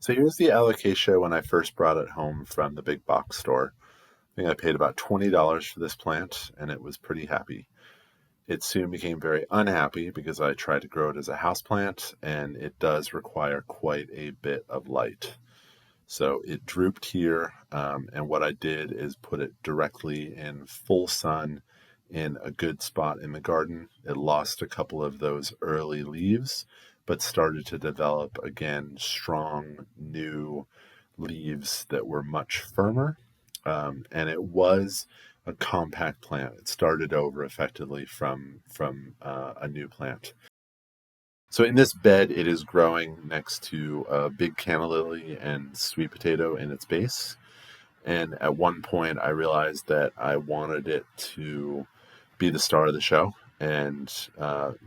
So here's the alocasia when I first brought it home from the big box store. I think I paid about $20 for this plant and it was pretty happy. It soon became very unhappy because I tried to grow it as a houseplant and it does require quite a bit of light. So it drooped here, and what I did is put it directly in full sun in a good spot in the garden. It lost a couple of those early leaves, but started to develop again strong new leaves that were much firmer. And it was a compact plant. It started over effectively from a new plant. So in this bed, it is growing next to a big canna lily and sweet potato in its base. And at one point, I realized that I wanted it to be the star of the show and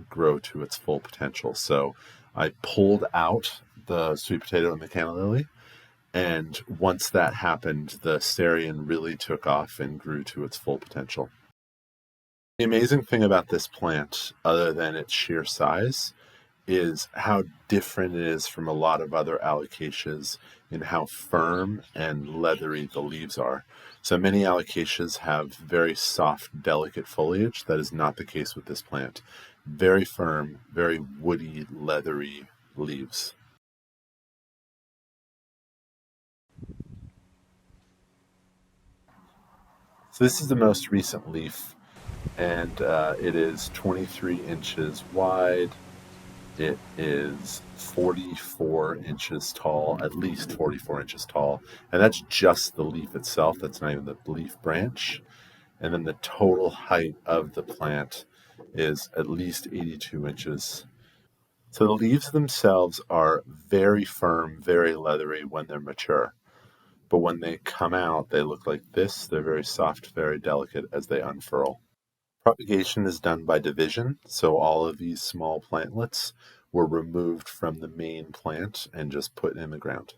grow to its full potential. So I pulled out the sweet potato and the canna lily. And once that happened, the Sarian really took off and grew to its full potential. The amazing thing about this plant, other than its sheer size, is how different it is from a lot of other alocasias in how firm and leathery the leaves are. So many alocasias have very soft, delicate foliage. That is not the case with this plant. Very firm, very woody, leathery leaves. So this is the most recent leaf, and it is 23 inches wide. It is 44 inches tall, at least 44 inches tall. And that's just the leaf itself. That's not even the leaf branch. And then the total height of the plant is at least 82 inches. So the leaves themselves are very firm, very leathery when they're mature. But when they come out, they look like this. They're very soft, very delicate as they unfurl. Propagation is done by division, so all of these small plantlets were removed from the main plant and just put in the ground.